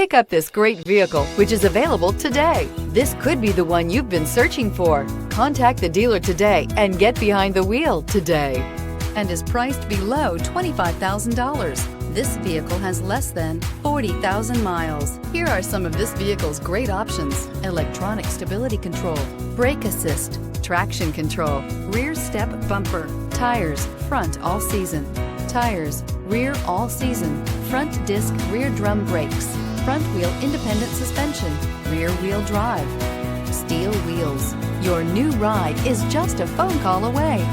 Pick up this great vehicle, which is available today. This could be the one you've been searching for. Contact the dealer today and get behind the wheel today. And is priced below $25,000. This vehicle has less than 40,000 miles. Here are some of this vehicle's great options: electronic stability control, brake assist, traction control, rear step bumper, tires, front all season, tires, rear all season, front disc rear drum brakes, front wheel independent suspension, rear wheel drive, steel wheels. Your new ride is just a phone call away.